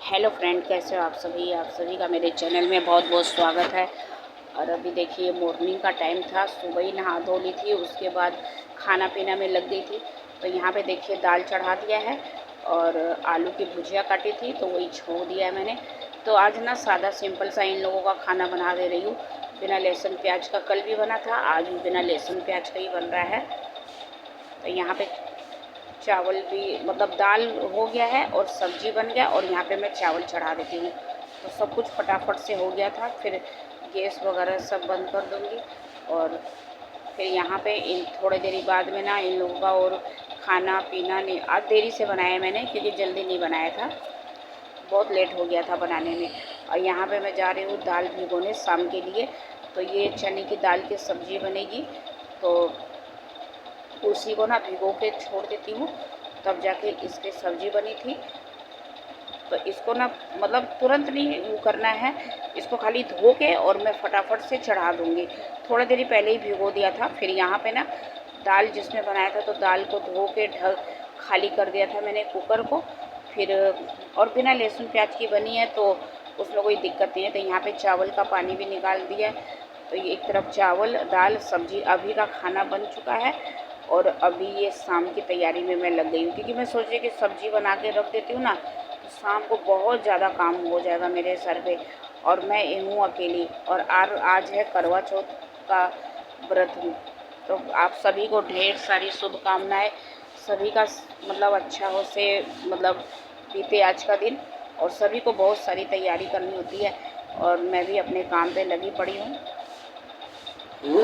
Hello friend, कैसे हो आप सभी का मेरे चैनल में बहुत बहुत स्वागत है। और अभी देखिए मॉर्निंग का टाइम था, सुबह ही नहा धो ली थी, उसके बाद खाना पीना में लग गई थी। तो यहाँ पे देखिए दाल चढ़ा दिया है और आलू की भुजिया काटी थी तो वही छोड़ दिया है मैंने। तो आज ना सादा सिंपल सा इन लोगों का खाना बना दे रही हूँ, बिना लहसुन प्याज का। कल भी बना था, आज भी बिना लहसुन प्याज का ही बन रहा है। तो यहाँ पे चावल भी मतलब दाल हो गया है और सब्जी बन गया, और यहाँ पे मैं चावल चढ़ा देती हूँ। तो सब कुछ फटाफट से हो गया था, फिर गैस वगैरह सब बंद कर दूँगी। और फिर यहाँ पे इन थोड़ी देरी बाद में ना इन लोगों का और खाना पीना नहीं, आज देरी से बनाया मैंने क्योंकि जल्दी नहीं बनाया था, बहुत लेट हो गया था बनाने में। और यहाँ पे मैं जा रही हूँ दाल भिगोने शाम के लिए। तो ये चने की दाल की सब्ज़ी बनेगी, तो उसी को ना भिगो के छोड़ देती हूँ, तब जाके इसकी सब्ज़ी बनी थी। तो इसको ना मतलब तुरंत नहीं वो करना है, इसको खाली धो के और मैं फटाफट से चढ़ा दूँगी। थोड़ा देरी पहले ही भिगो दिया था। फिर यहाँ पे ना दाल जिसमें बनाया था तो दाल को धो के ढक खाली कर दिया था मैंने कुकर को। फिर और बिना लहसुन प्याज की बनी है तो उसमें कोई दिक्कत नहीं है। तो यहाँ पे चावल का पानी भी निकाल दिया। तो ये एक तरफ चावल दाल सब्जी अभी का खाना बन चुका है, और अभी ये शाम की तैयारी में मैं लग गई हूँ, क्योंकि मैं सोच रही कि सब्जी बना के रख देती हूँ ना तो शाम को बहुत ज़्यादा काम हो जाएगा मेरे सर पे। और मैं हूँ अकेली, और आज है करवा चौथ का व्रत हूँ। तो आप सभी को ढेर सारी शुभकामनाएं, सभी का मतलब अच्छा हो से मतलब बीते आज का दिन। और सभी को बहुत सारी तैयारी करनी होती है, और मैं भी अपने काम पे लगी पड़ी हूँ।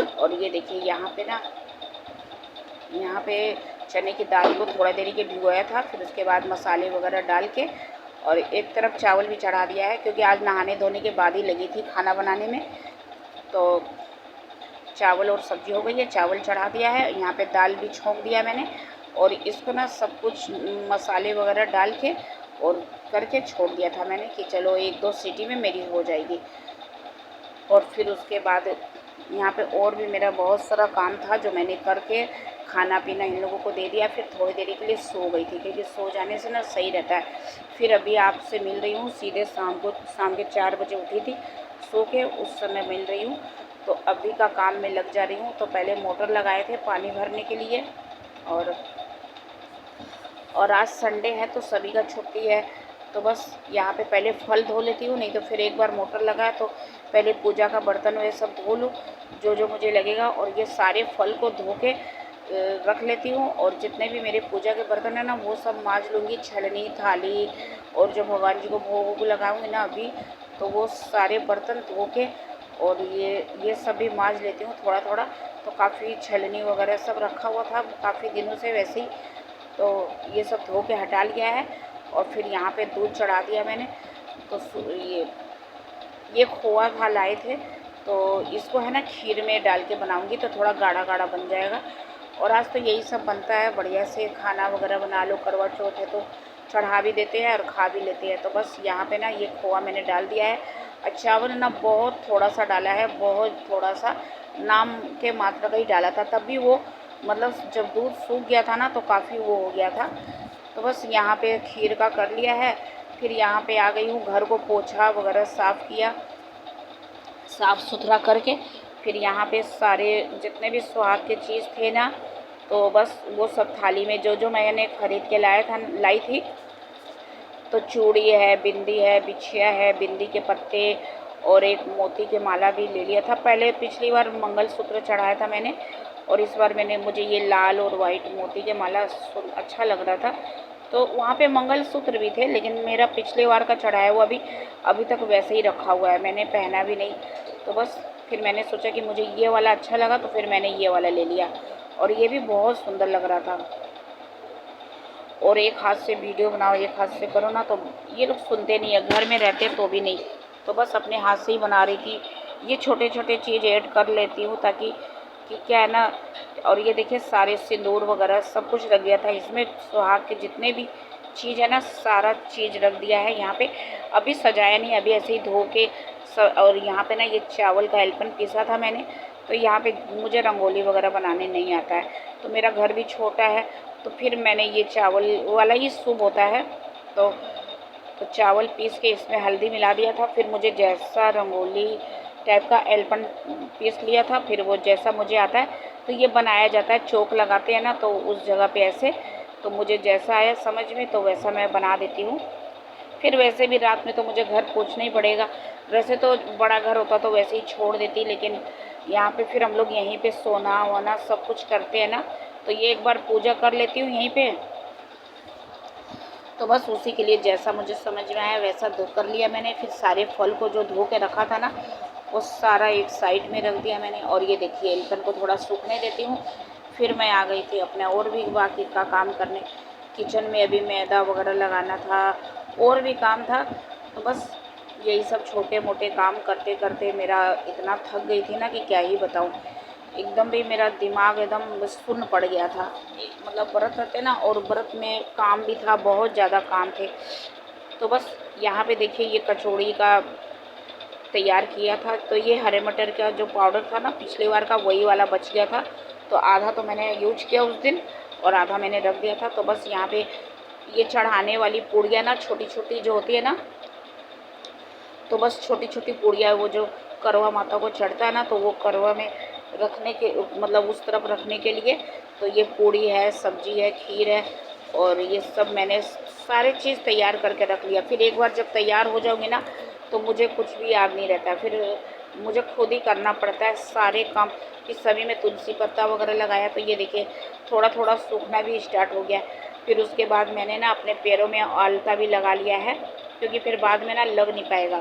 और ये देखिए यहाँ पे चने की दाल को थोड़ा देरी के भिगोया था, फिर उसके बाद मसाले वगैरह डाल के और एक तरफ चावल भी चढ़ा दिया है, क्योंकि आज नहाने धोने के बाद ही लगी थी खाना बनाने में। तो चावल और सब्जी हो गई है, चावल चढ़ा दिया है, यहाँ पे दाल भी छोंक दिया मैंने। और इसको ना सब कुछ मसाले वगैरह डाल के और करके छोड़ दिया था मैंने कि चलो एक दो सीटी में मेरी हो जाएगी। और फिर उसके बाद यहाँ पे और भी मेरा बहुत सारा काम था जो मैंने करके खाना पीना इन लोगों को दे दिया। फिर थोड़ी देरी के लिए सो गई थी, क्योंकि सो जाने से ना सही रहता है। फिर अभी आपसे मिल रही हूँ सीधे शाम के 4 बजे उठी थी सो के, उस समय मिल रही हूँ। तो अभी का काम में लग जा रही हूँ। तो पहले मोटर लगाए थे पानी भरने के लिए, और आज संडे है तो सभी का छुट्टी है। तो बस यहाँ पे पहले फल धो लेती हूँ, नहीं तो फिर एक बार मोटर लगाए तो पहले पूजा का बर्तन वे सब धो लूँ जो जो मुझे लगेगा। और ये सारे फल को धो के रख लेती हूँ, और जितने भी मेरे पूजा के बर्तन है ना वो सब मांज लूँगी, छलनी थाली। और जो भगवान जी को भोग लगाऊँगी ना अभी, तो वो सारे बर्तन धो के और ये सब भी मांज लेती हूँ थोड़ा थोड़ा। तो काफ़ी छलनी वगैरह सब रखा हुआ था काफ़ी दिनों से वैसे ही, तो ये सब धो के हटा लिया है। और फिर यहाँ पे दूध चढ़ा दिया मैंने। तो ये खोआ था लाए थे, तो इसको है ना खीर में डाल के बनाऊंगी तो थोड़ा गाढ़ा गाढ़ा बन जाएगा। और आज तो यही सब बनता है, बढ़िया से खाना वगैरह बना लो। करवा चौथ है तो चढ़ा भी देते हैं और खा भी लेते हैं। तो बस यहाँ पे ना ये खोआ मैंने डाल दिया है। और चावल ना बहुत थोड़ा सा डाला है, बहुत थोड़ा सा, नाम के मात्रा का ही डाला था। तब भी वो मतलब जब दूध सूख गया था ना तो काफ़ी वो हो गया था। तो बस यहाँ पे खीर का कर लिया है। फिर यहाँ पे आ गई हूँ, घर को पोछा वगैरह साफ़ किया, साफ़ सुथरा करके। फिर यहाँ पे सारे जितने भी सुहाग के चीज़ थे ना, तो बस वो सब थाली में जो जो मैंने ख़रीद के लाई थी। तो चूड़ी है, बिंदी है, बिछिया है, बिंदी के पत्ते, और एक मोती के माला भी ले लिया था। पहले पिछली बार मंगलसूत्र चढ़ाया था मैंने, और इस बार मुझे ये लाल और वाइट मोती के माला अच्छा लग रहा था। तो वहाँ पे मंगलसूत्र भी थे, लेकिन मेरा पिछले बार का चढ़ाया हुआ अभी तक वैसे ही रखा हुआ है, मैंने पहना भी नहीं। तो बस फिर मैंने सोचा कि मुझे ये वाला अच्छा लगा, तो फिर मैंने ये वाला ले लिया, और ये भी बहुत सुंदर लग रहा था। और एक हाथ से वीडियो बनाओ एक हाथ से करो ना, तो ये लोग सुनते नहीं है, घर में रहते तो भी नहीं। तो बस अपने हाथ से ही बना रही थी। ये छोटे छोटे चीज़ ऐड कर लेती हूँ ताकि कि क्या है ना। और ये देखिए सारे सिंदूर वगैरह सब कुछ रख दिया था इसमें, सुहाग के जितने भी चीज़ है ना सारा चीज़ रख दिया है यहाँ पे। अभी सजाया नहीं, अभी ऐसे ही धो के और यहाँ पे ना ये चावल का एलपन पीसा था मैंने। तो यहाँ पे मुझे रंगोली वगैरह बनाने नहीं आता है, तो मेरा घर भी छोटा है, तो फिर मैंने ये चावल वाला ही शुभ होता है। तो तो चावल पीस के इसमें हल्दी मिला दिया था। फिर मुझे जैसा रंगोली टाइप का एलपन पीस लिया था, फिर वो जैसा मुझे आता है तो ये बनाया जाता है, चोक लगाते हैं ना तो उस जगह पे ऐसे, तो मुझे जैसा आया समझ में तो वैसा मैं बना देती हूँ। फिर वैसे भी रात में तो मुझे घर पहुँचना ही पड़ेगा, वैसे तो बड़ा घर होता तो वैसे ही छोड़ देती, लेकिन यहाँ पे फिर हम लोग यहीं पे सोना वोना सब कुछ करते हैं ना, तो ये एक बार पूजा कर लेती हूँ यहीं पे। तो बस उसी के लिए जैसा मुझे समझ में आया वैसा धो कर लिया मैंने। फिर सारे फल को जो धो के रखा था ना वो सारा एक साइड में रख दिया मैंने। और ये देखिए एलकन को थोड़ा सूखने देती हूँ। फिर मैं आ गई थी अपने और भी बाकी का काम करने। किचन में अभी मैदा वगैरह लगाना था, और भी काम था। तो बस यही सब छोटे मोटे काम करते करते मेरा इतना थक गई थी ना कि क्या ही बताऊँ। एकदम भी मेरा दिमाग एकदम सुन्न पड़ गया था। मतलब व्रत रहते ना, और व्रत में काम भी था, बहुत ज़्यादा काम थे। तो बस यहाँ पे देखिए ये कचौड़ी का तैयार किया था। तो ये हरे मटर का जो पाउडर था ना पिछली बार का, वही वाला बच गया था। तो आधा तो मैंने यूज किया उस दिन और आधा मैंने रख दिया था। तो बस यहाँ पे ये चढ़ाने वाली पूड़ियाँ ना छोटी छोटी जो होती है ना, तो बस छोटी छोटी पूड़ियाँ वो जो करवा माता को चढ़ता है ना, तो वो करवा में रखने के मतलब उस तरफ रखने के लिए तो ये पूड़ी है, सब्जी है, खीर है, और ये सब मैंने सारे चीज़ तैयार करके रख लिया। फिर एक बार जब तैयार हो जाऊँगी ना तो मुझे कुछ भी याद नहीं रहता, फिर मुझे खुद ही करना पड़ता है सारे काम। इस सभी में तुलसी पत्ता वगैरह लगाया, तो ये देखिए थोड़ा थोड़ा सूखना भी स्टार्ट हो गया। फिर उसके बाद मैंने ना अपने पैरों में आलता भी लगा लिया है, क्योंकि फिर बाद में ना लग नहीं पाएगा।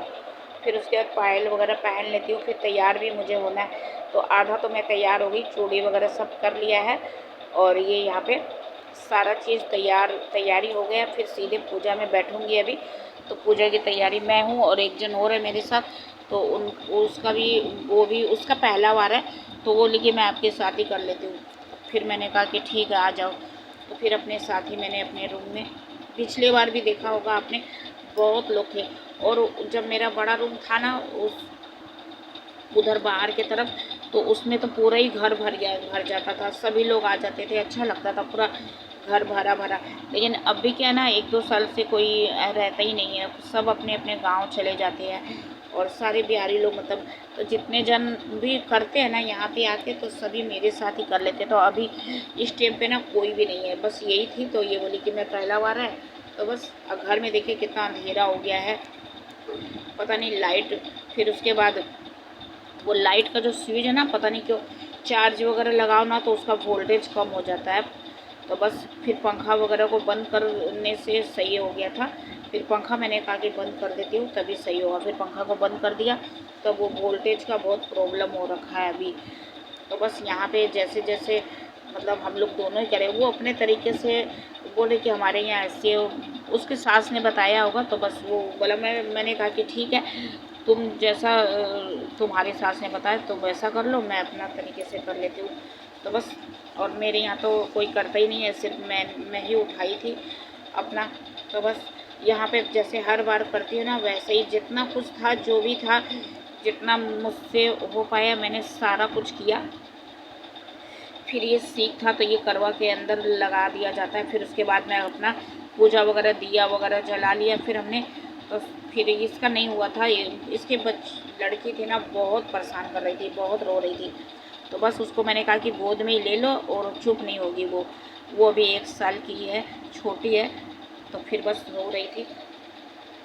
फिर उसके बाद पायल वगैरह पहन लेती हूँ। फिर तैयार भी मुझे होना है, तो आधा तो मैं तैयार हो गई, चूड़ी वगैरह सब कर लिया है। और ये यहाँ पे सारा चीज़ तैयारी हो गया। फिर सीधे पूजा में बैठूँगी अभी। तो पूजा की तैयारी मैं हूँ और एक जन और है मेरे साथ, तो उसका भी वो भी उसका पहला बार है, तो वो लेकिन मैं आपके साथ ही कर लेती हूँ। फिर मैंने कहा कि ठीक है आ जाओ। तो फिर अपने साथ ही मैंने अपने रूम में, पिछले बार भी देखा होगा आपने, बहुत लोग थे। और जब मेरा बड़ा रूम था ना उस उधर बाहर की तरफ, तो उसमें तो पूरा ही घर भर जाता था, सभी लोग आ जाते थे, अच्छा लगता था, पूरा घर भरा भरा। लेकिन अब भी क्या ना 1-2 साल से कोई रहता ही नहीं है, सब अपने अपने गांव चले जाते हैं। और सारे बिहारी लोग मतलब, तो जितने जन भी करते हैं ना यहाँ पे आके, तो सभी मेरे साथ ही कर लेते। तो अभी इस टाइम पे ना कोई भी नहीं है, बस यही थी। तो ये बोली कि मैं पहला बार है, तो बस घर में देखिए कितना अंधेरा हो गया है, पता नहीं लाइट। फिर उसके बाद वो लाइट का जो स्विच है ना, पता नहीं क्यों चार्ज वगैरह लगाओ ना तो उसका वोल्टेज कम हो जाता है। तो बस फिर पंखा वगैरह को बंद करने से सही हो गया था। फिर पंखा मैंने कहा कि बंद कर देती हूँ तभी सही होगा। फिर पंखा को बंद कर दिया, तो वो वोल्टेज का बहुत प्रॉब्लम हो रखा है अभी। तो बस यहाँ पे जैसे जैसे मतलब हम लोग दोनों ही करें, वो अपने तरीके से बोले कि हमारे यहाँ ऐसे, उसके सास ने बताया होगा। तो बस वो बोला, मैंने कहा कि ठीक है, तुम जैसा तुम्हारे सास ने बताया तुम वैसा कर लो, मैं अपना तरीके से कर लेती हूँ। तो बस, और मेरे यहाँ तो कोई करता ही नहीं है, सिर्फ मैं ही उठाई थी अपना। तो बस यहाँ पे जैसे हर बार करती हूँ ना, वैसे ही जितना कुछ था, जो भी था, जितना मुझसे हो पाया मैंने सारा कुछ किया। फिर ये सीख था तो ये करवा के अंदर लगा दिया जाता है। फिर उसके बाद मैं अपना पूजा वगैरह दिया वगैरह जला लिया। फिर हमने तो फिर इसका नहीं हुआ था, इसके लड़की थी ना बहुत परेशान कर रही थी, बहुत रो रही थी। तो बस उसको मैंने कहा कि गोद में ही ले लो, और चुप नहीं होगी वो अभी 1 साल की है, छोटी है। तो फिर बस रो रही थी,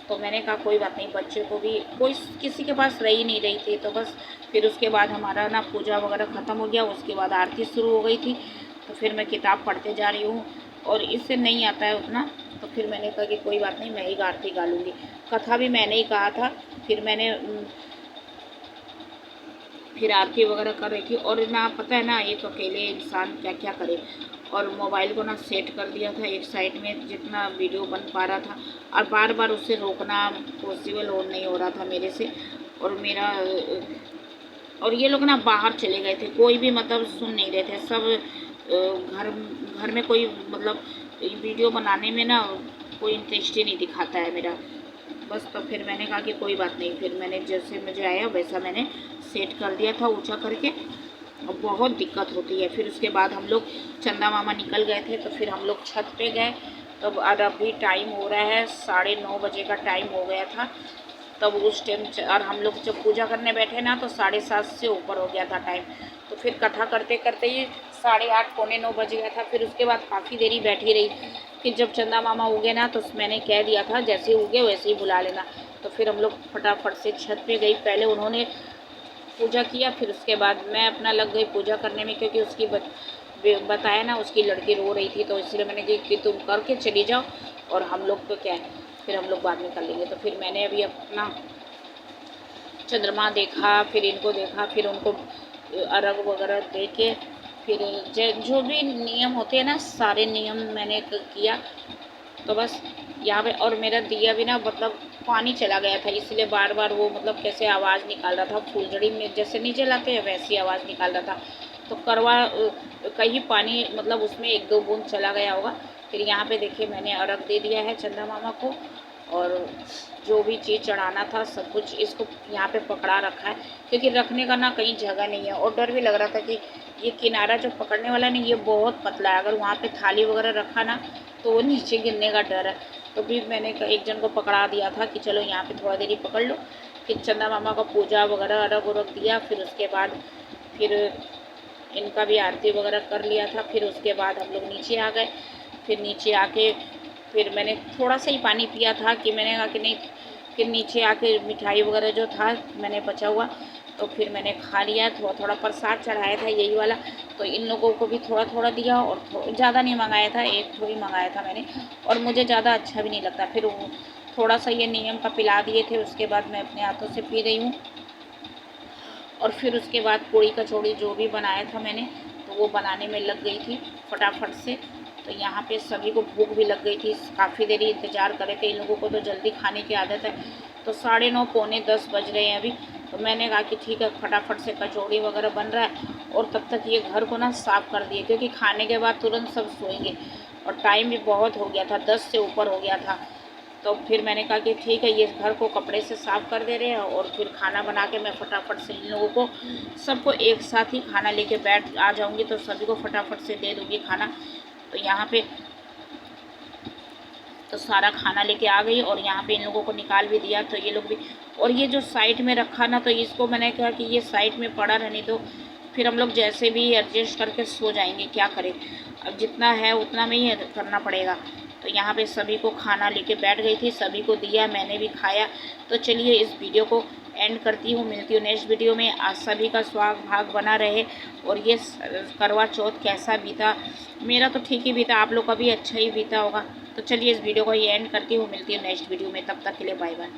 तो मैंने कहा कोई बात नहीं, बच्चे को भी कोई किसी के पास रह ही नहीं रही थी। तो बस फिर उसके बाद हमारा ना पूजा वगैरह ख़त्म हो गया, उसके बाद आरती शुरू हो गई थी। तो फिर मैं किताब पढ़ते जा रही हूँ, और इससे नहीं आता है उतना। तो फिर मैंने कहा कि कोई बात नहीं, मैं ही आरती गा लूँगी। कथा भी मैंने ही कहा था। फिर मैंने फिर आरती वगैरह कर रही थी। और ना पता है ना एक अकेले इंसान क्या क्या करे, और मोबाइल को ना सेट कर दिया था एक साइड में जितना वीडियो बन पा रहा था, और बार बार उससे रोकना पॉसिबल हो नहीं हो रहा था मेरे से। और मेरा और ये लोग ना बाहर चले गए थे, कोई भी मतलब सुन नहीं रहे थे, सब घर घर में कोई मतलब वीडियो बनाने में ना कोई इंटरेस्ट ही नहीं दिखाता है मेरा। बस तो फिर मैंने कहा कि कोई बात नहीं, फिर मैंने जैसे मुझे आया वैसा मैंने सेट कर दिया था ऊंचा करके। और बहुत दिक्कत होती है। फिर उसके बाद हम लोग चंदा मामा निकल गए थे, तो फिर हम लोग छत पे गए। तब और अभी टाइम हो रहा है 9:30 बजे का टाइम हो गया था। तब उस टाइम और हम लोग जब पूजा करने बैठे ना तो 7:30 से ऊपर हो गया था टाइम। तो फिर कथा करते करते ही 8:30 पौने 9 बज गया था। फिर उसके बाद काफ़ी देरी बैठी रही। फिर जब चंदा मामा उगे ना तो मैंने कह दिया था जैसे उगे वैसे ही बुला लेना। तो फिर हम लोग फटाफट से छत पे गई। पहले उन्होंने पूजा किया, फिर उसके बाद मैं अपना लग गई पूजा करने में, क्योंकि उसकी बताया ना उसकी लड़की रो रही थी, तो इसलिए मैंने कहा कि तुम करके चली जाओ और हम लोग तो क्या है फिर हम लोग बाद में कर लेंगे। तो फिर मैंने अभी अपना चंद्रमा देखा, फिर इनको देखा, फिर उनको अर्घ वगैरह दे के फिर जो भी नियम होते हैं ना सारे नियम मैंने किया। तो बस यहाँ पे और मेरा दिया भी ना मतलब पानी चला गया था, इसलिए बार बार वो मतलब कैसे आवाज़ निकाल रहा था, फुलझड़ी में जैसे नहीं जलाते हैं वैसी आवाज़ निकाल रहा था। तो करवा कहीं पानी मतलब उसमें 1-2 बूंद चला गया होगा। फिर यहाँ पे देखिए मैंने अर्घ दे दिया है चंदा मामा को, और जो भी चीज़ चढ़ाना था सब कुछ इसको यहाँ पे पकड़ा रखा है, क्योंकि रखने का ना कहीं जगह नहीं है। और डर भी लग रहा था कि ये किनारा जो पकड़ने वाला नहीं ये बहुत पतला है, अगर वहाँ पे थाली वगैरह रखा ना तो वो नीचे गिरने का डर है। तो फिर मैंने एक जन को पकड़ा दिया था कि चलो यहाँ पे थोड़ा देरी पकड़ लो। फिर चंदा मामा का पूजा वगैरह अर्घ उर्घ दिया, फिर उसके बाद फिर इनका भी आरती वगैरह कर लिया था। फिर उसके बाद हम लोग नीचे आ गए। फिर नीचे आके फिर मैंने थोड़ा सा ही पानी पिया था कि मैंने कहा कि नहीं, फिर नीचे आके मिठाई वगैरह जो था मैंने बचा हुआ तो फिर मैंने खा लिया। थोड़ा थोड़ा प्रसाद चढ़ाया था यही वाला, तो इन लोगों को भी थोड़ा थोड़ा दिया, और ज़्यादा नहीं मंगाया था, एक थोड़ी मंगाया था मैंने, और मुझे ज़्यादा अच्छा भी नहीं लगता। फिर थोड़ा सा ये नियम का पिला दिए थे, उसके बाद मैं अपने हाथों से पी रही हूँ। और फिर उसके बाद पूड़ी कचौड़ी जो भी बनाया था मैंने तो वो बनाने में लग गई थी फटाफट से। तो यहाँ पे सभी को भूख भी लग गई थी, काफ़ी देरी इंतज़ार करे थे, इन लोगों को तो जल्दी खाने की आदत है। तो 9:30 पौने 10 बज रहे हैं अभी। तो मैंने कहा कि ठीक है फटाफट से कचौड़ी वगैरह बन रहा है, और तब तक ये घर को ना साफ़ कर दिए, क्योंकि खाने के बाद तुरंत सब सोएंगे और टाइम भी बहुत हो गया था, 10 से ऊपर हो गया था। तो फिर मैंने कहा कि ठीक है ये घर को कपड़े से साफ़ कर दे रहे हैं, और फिर खाना बना के मैं फटाफट से इन लोगों को सबको एक साथ ही खाना लेके बैठ आ जाऊंगी, तो सभी को फटाफट से दे दूंगी खाना। तो यहाँ पे तो सारा खाना लेके आ गई, और यहाँ पे इन लोगों को निकाल भी दिया। तो ये लोग भी, और ये जो साइड में रखा ना तो इसको मैंने कहा कि ये साइड में पड़ा रहने दो, फिर हम लोग जैसे भी एडजस्ट करके सो जाएंगे, क्या करें, अब जितना है उतना में ही करना पड़ेगा। तो यहाँ पे सभी को खाना लेके बैठ गई थी, सभी को दिया, मैंने भी खाया। तो चलिए इस वीडियो को एंड करती हूँ, मिलती हूँ नेक्स्ट वीडियो में। आज सभी का स्वाग भाग बना रहे। और ये करवा चौथ कैसा बीता, मेरा तो ठीक ही बीता, आप लोग का भी अच्छा ही बीता होगा। तो चलिए इस वीडियो को ये एंड करती हूँ, मिलती हूँ नेक्स्ट वीडियो में, तब तक के लिए बाय बाय।